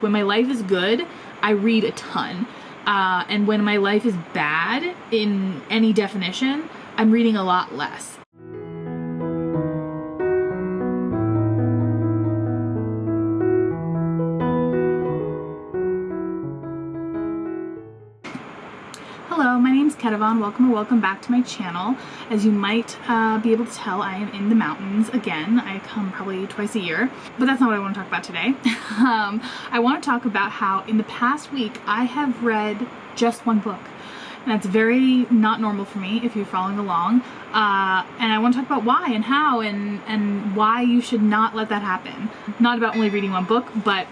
When my life is good, I read a ton. And when my life is bad, in any definition, I'm reading a lot less. Hello, my name's Ketevan. Welcome back to my channel. As you might be able to tell, I am in the mountains again. I come probably twice a year, but that's not what I want to talk about today. I want to talk about how in the past week I have read just one book. And that's very not normal for me if you're following along. And I want to talk about why and how and why you should not let that happen. Not about only reading one book, but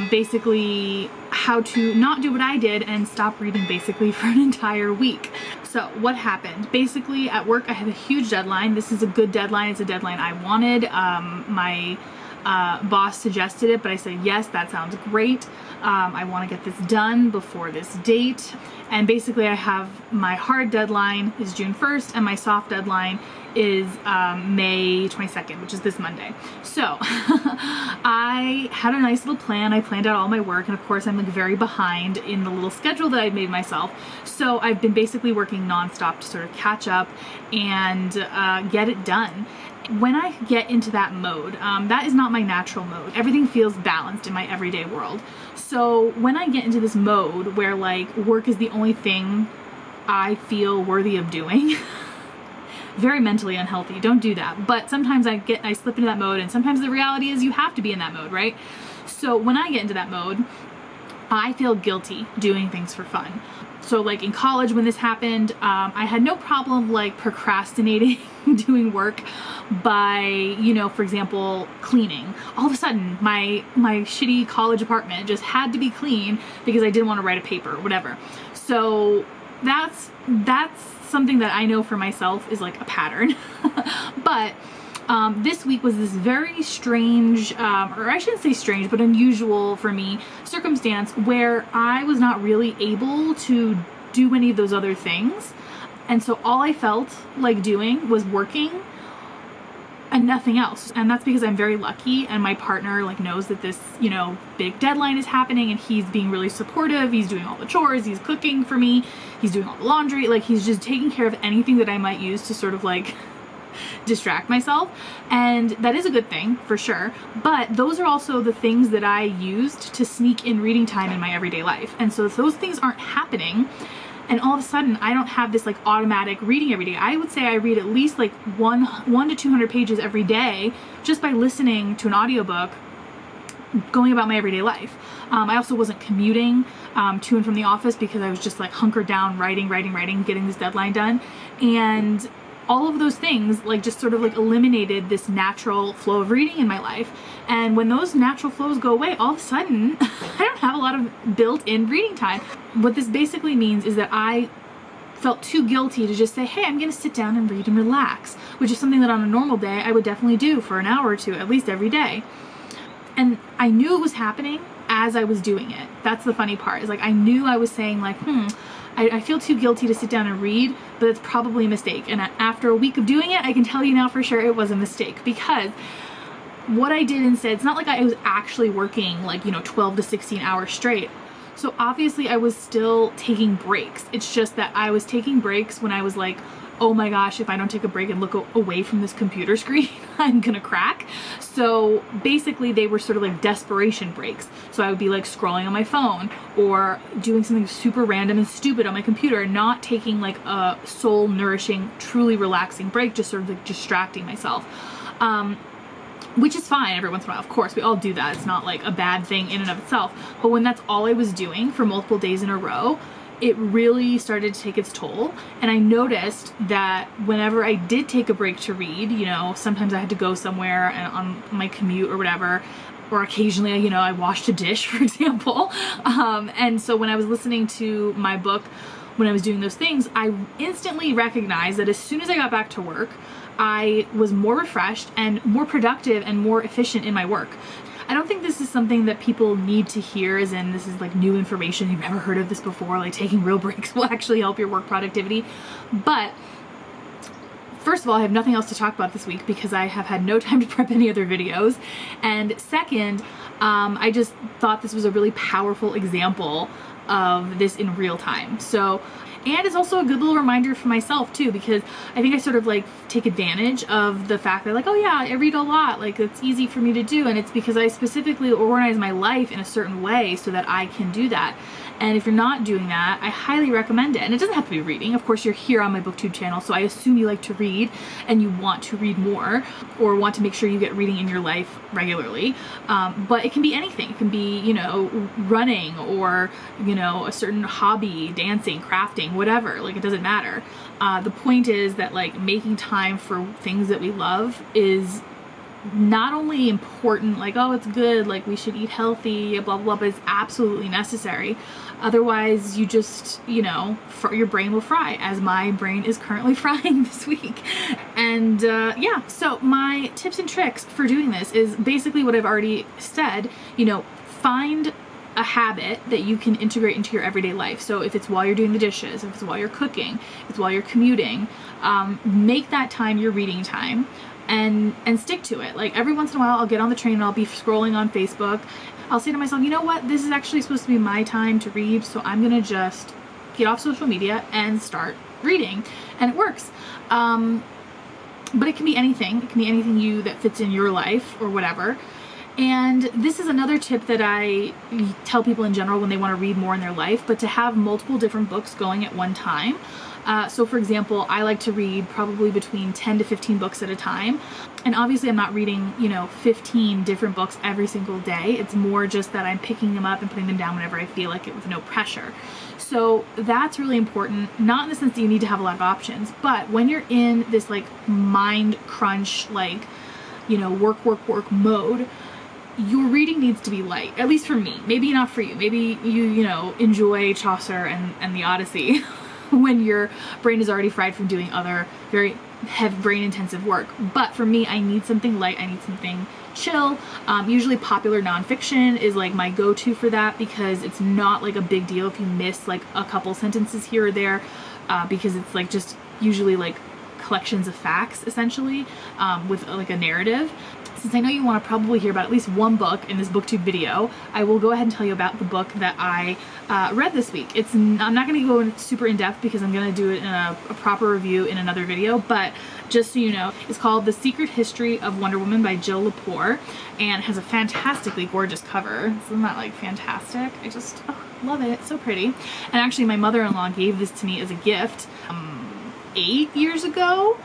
basically how to not do what I did and stop reading basically for an entire week. So what happened? Basically at work I have a huge deadline. This is a good deadline. It's a deadline I wanted. My boss suggested it, but I said, yes, that sounds great. I want to get this done before this date. And basically I have my hard deadline is June 1st and my soft deadline is May 22nd, which is this Monday. So I had a nice little plan. I planned out all my work, and of course I'm like very behind in the little schedule that I'd made myself. So I've been basically working nonstop to sort of catch up and get it done. When I get into that mode, that is not my natural mode. Everything feels balanced in my everyday world. So when I get into this mode where like work is the only thing I feel worthy of doing, very mentally unhealthy, don't do that. But sometimes I slip into that mode, and sometimes the reality is you have to be in that mode, right? So when I get into that mode, I feel guilty doing things for fun. So like in college when this happened, I had no problem like procrastinating doing work by, you know, for example, cleaning. All of a sudden my shitty college apartment just had to be clean because I didn't want to write a paper or whatever. So that's something that I know for myself is like a pattern. But this week was this very strange, or I shouldn't say strange, but unusual for me circumstance where I was not really able to do any of those other things. And so all I felt like doing was working and nothing else. And that's because I'm very lucky and my partner like knows that this, you know, big deadline is happening, and he's being really supportive. He's doing all the chores, he's cooking for me, he's doing all the laundry, like he's just taking care of anything that I might use to sort of like distract myself. And that is a good thing for sure, but those are also the things that I used to sneak in reading time in my everyday life. And so if those things aren't happening, and all of a sudden I don't have this like automatic reading every day. I would say I read at least like one to 200 pages every day just by listening to an audiobook going about my everyday life. I also wasn't commuting to and from the office because I was just like hunkered down writing, getting this deadline done. And all of those things like just sort of like eliminated this natural flow of reading in my life. And when those natural flows go away, all of a sudden I don't have a lot of built-in reading time. What this basically means is that I felt too guilty to just say, hey, I'm gonna sit down and read and relax, which is something that on a normal day I would definitely do for an hour or two, at least every day. And I knew it was happening as I was doing it. That's the funny part, is like I knew I was saying like, I feel too guilty to sit down and read, but it's probably a mistake. And after a week of doing it, I can tell you now for sure it was a mistake, because what I did instead, it's not like I was actually working like, you know, 12 to 16 hours straight. So obviously I was still taking breaks. It's just that I was taking breaks when I was like, oh my gosh, if I don't take a break and look away from this computer screen, I'm gonna crack. So basically they were sort of like desperation breaks. So I would be like scrolling on my phone or doing something super random and stupid on my computer, not taking like a soul nourishing, truly relaxing break, just sort of like distracting myself. Which is fine every once in a while, of course, we all do that. It's not like a bad thing in and of itself. But when that's all I was doing for multiple days in a row, it really started to take its toll. And I noticed that whenever I did take a break to read, you know, sometimes I had to go somewhere and on my commute or whatever, or occasionally, you know, I washed a dish, for example. And so when I was listening to my book, when I was doing those things, I instantly recognized that as soon as I got back to work, I was more refreshed and more productive and more efficient in my work. I don't think this is something that people need to hear, as in this is like new information, you've never heard of this before, like taking real breaks will actually help your work productivity. But first of all, I have nothing else to talk about this week because I have had no time to prep any other videos. And second, I just thought this was a really powerful example of this in real time. So, and it's also a good little reminder for myself too, because I think I sort of like take advantage of the fact that like, oh yeah, I read a lot, like it's easy for me to do, and it's because I specifically organize my life in a certain way so that I can do that. And if you're not doing that, I highly recommend it. And it doesn't have to be reading. Of course, you're here on my booktube channel, so I assume you like to read and you want to read more or want to make sure you get reading in your life regularly. But it can be anything. It can be, you know, running or, you know, a certain hobby, dancing, crafting, whatever. Like, it doesn't matter. The point is that like making time for things that we love is not only important, like, oh, it's good, like we should eat healthy, blah, blah, blah, but it's absolutely necessary. Otherwise, you just, you know, your brain will fry, as my brain is currently frying this week. And yeah, so my tips and tricks for doing this is basically what I've already said. You know, find a habit that you can integrate into your everyday life. So if it's while you're doing the dishes, if it's while you're cooking, if it's while you're commuting, make that time your reading time. And stick to it. Like every once in a while I'll get on the train and I'll be scrolling on Facebook. I'll say to myself, you know what, this is actually supposed to be my time to read, so I'm gonna just get off social media and start reading. And it works. But it can be anything. It can be anything that fits in your life or whatever. And this is another tip that I tell people in general when they want to read more in their life, but to have multiple different books going at one time. So for example, I like to read probably between 10 to 15 books at a time. And obviously I'm not reading, you know, 15 different books every single day. It's more just that I'm picking them up and putting them down whenever I feel like it with no pressure. So that's really important, not in the sense that you need to have a lot of options, but when you're in this like mind crunch, like, you know, work mode, your reading needs to be light, at least for me. Maybe not for you. Maybe you know, enjoy Chaucer and the Odyssey when your brain is already fried from doing other very heavy brain intensive work. But for me, I need something light. I need something chill. Usually popular nonfiction is like my go-to for that, because it's not like a big deal if you miss like a couple sentences here or there, because it's like just usually like collections of facts essentially, with like a narrative. Since I know you want to probably hear about at least one book in this booktube video, I will go ahead and tell you about the book that I read this week. I'm not going to go super in depth because I'm going to do it in a proper review in another video, but just so you know, it's called The Secret History of Wonder Woman by Jill Lepore, and it has a fantastically gorgeous cover. Isn't that like fantastic? I just love it. It's so pretty. And actually my mother-in-law gave this to me as a gift 8 years ago.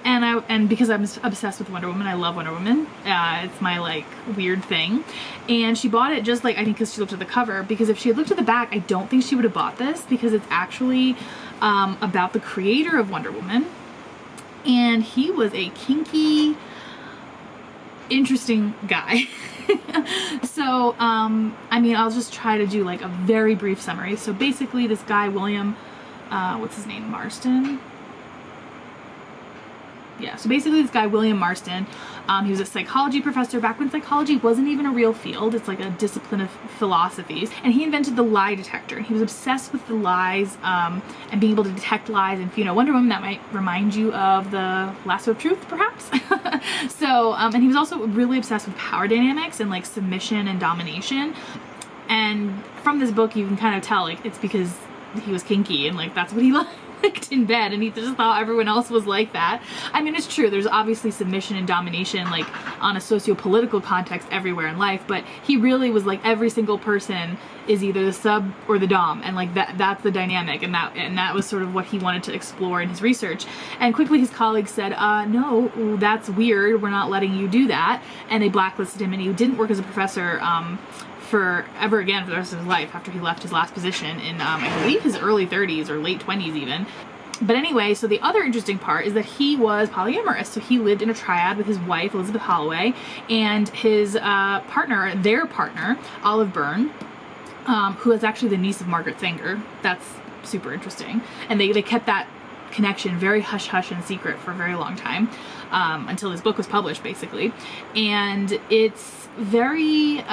And because I'm obsessed with Wonder Woman, I love Wonder Woman. It's my like weird thing. And she bought it just like, I think because she looked at the cover, because if she had looked at the back, I don't think she would have bought this, because it's actually about the creator of Wonder Woman. And he was a kinky, interesting guy. So, I mean, I'll just try to do like a very brief summary. So basically this guy, William, what's his name? Marston? Yeah, so basically this guy, William Marston, he was a psychology professor back when psychology wasn't even a real field. It's like a discipline of philosophies. And he invented the lie detector. And he was obsessed with the lies, and being able to detect lies. And if you know Wonder Woman, that might remind you of the Lasso of Truth, perhaps. So, and he was also really obsessed with power dynamics and like submission and domination. And from this book, you can kind of tell like it's because he was kinky and like that's what he liked in bed, and he just thought everyone else was like that. I mean, it's true, there's obviously submission and domination like on a socio-political context everywhere in life, but he really was like every single person is either the sub or the dom, and like that's the dynamic, and that was sort of what he wanted to explore in his research. And quickly his colleagues said, no, that's weird, we're not letting you do that, and they blacklisted him, and he didn't work as a professor forever again for the rest of his life after he left his last position in I believe his early 30s or late 20s even. But anyway, so the other interesting part is that he was polyamorous. So he lived in a triad with his wife, Elizabeth Holloway, and his their partner, Olive Byrne, who is actually the niece of Margaret Sanger. That's super interesting. And they kept that connection very hush-hush and secret for a very long time, until this book was published, basically. And it's very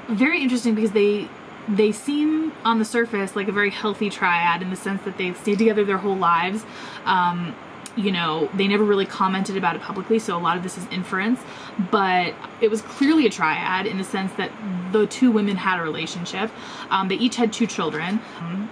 very interesting because they seem on the surface like a very healthy triad in the sense that they've stayed together their whole lives. You know, they never really commented about it publicly, so a lot of this is inference, but it was clearly a triad in the sense that the two women had a relationship. They each had 2 children.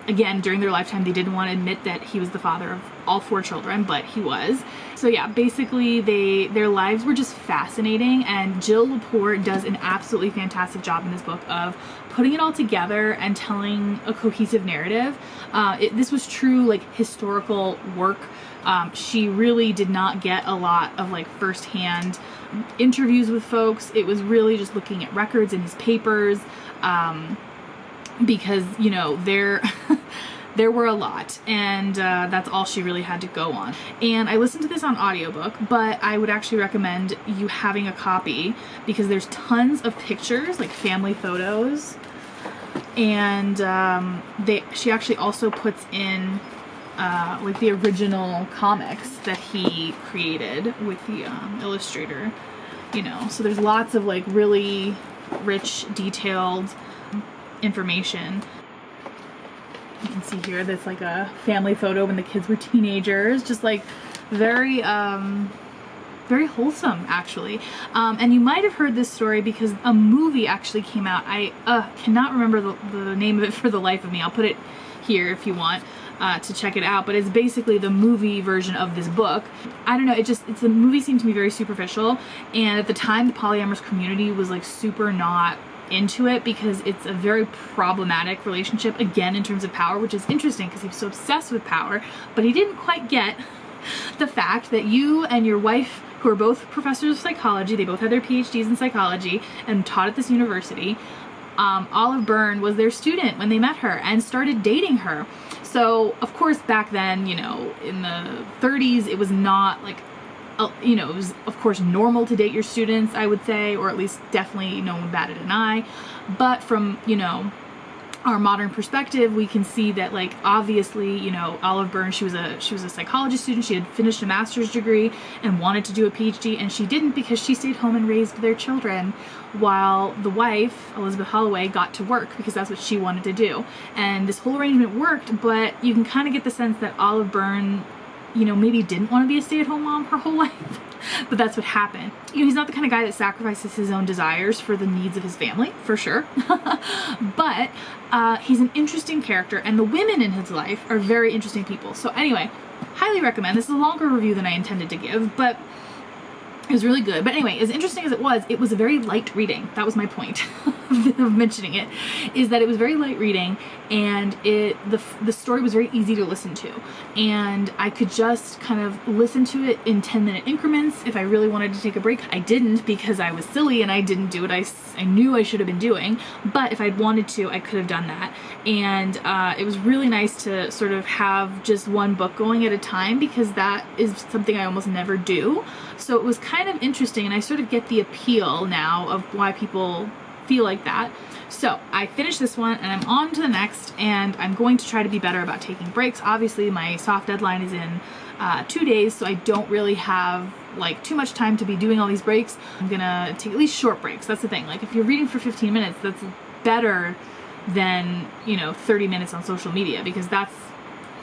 Again, during their lifetime, they didn't want to admit that he was the father of all 4 children, but he was. So yeah, basically their lives were just fascinating, and Jill Lepore does an absolutely fantastic job in this book of putting it all together and telling a cohesive narrative. This was true like historical work. She really did not get a lot of like firsthand interviews with folks. It was really just looking at records in his papers, because, you know, there were a lot, and that's all she really had to go on. And I listened to this on audiobook, but I would actually recommend you having a copy because there's tons of pictures, like family photos, and she actually also puts in like the original comics that he created with the illustrator, you know. So there's lots of like really rich, detailed information. You can see here that's like a family photo when the kids were teenagers, just like very very wholesome, actually. And you might have heard this story because a movie actually came out. I cannot remember the name of it for the life of me. I'll put it here if you want to check it out, but it's basically the movie version of this book. I don't know, the movie seemed to me very superficial, and at the time the polyamorous community was like super not into it because it's a very problematic relationship, again, in terms of power, which is interesting because he was so obsessed with power, but he didn't quite get the fact that you and your wife, who are both professors of psychology, they both had their PhDs in psychology and taught at this university, Olive Byrne was their student when they met her and started dating her. So of course back then, you know, in the 30s, it was not like, you know, it was of course normal to date your students, I would say, or at least definitely no one batted an eye. But from, you know, our modern perspective, we can see that, like, obviously, you know, Olive Byrne, she was a psychology student. She had finished a master's degree and wanted to do a PhD, and she didn't because she stayed home and raised their children while the wife, Elizabeth Holloway, got to work because that's what she wanted to do. And this whole arrangement worked, but you can kind of get the sense that Olive Byrne, you know, maybe didn't want to be a stay-at-home mom her whole life. But that's what happened. You know, he's not the kind of guy that sacrifices his own desires for the needs of his family, for sure. But he's an interesting character, and the women in his life are very interesting people. So anyway, highly recommend. This is a longer review than I intended to give, but it was really good. But anyway, as interesting as it was a very light reading. That was my point of mentioning it, is that it was very light reading, and the story was very easy to listen to. And I could just kind of listen to it in 10-minute increments if I really wanted to take a break. I didn't because I was silly and I didn't do what I knew I should have been doing. But if I'd wanted to, I could have done that. And it was really nice to sort of have just one book going at a time because that is something I almost never do. So it was kind of interesting, and I sort of get the appeal now of why people feel like that. So I finished this one and I'm on to the next, and I'm going to try to be better about taking breaks. Obviously my soft deadline is in 2 days, so I don't really have like too much time to be doing all these breaks. I'm gonna take at least short breaks. That's the thing. Like if you're reading for 15 minutes, that's better than, you know, 30 minutes on social media, because that's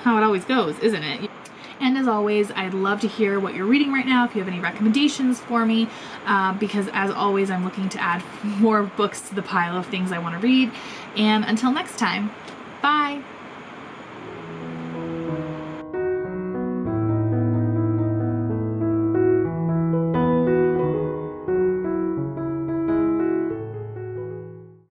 how it always goes, isn't it? And as always, I'd love to hear what you're reading right now, if you have any recommendations for me, because as always, I'm looking to add more books to the pile of things I want to read. And until next time, bye!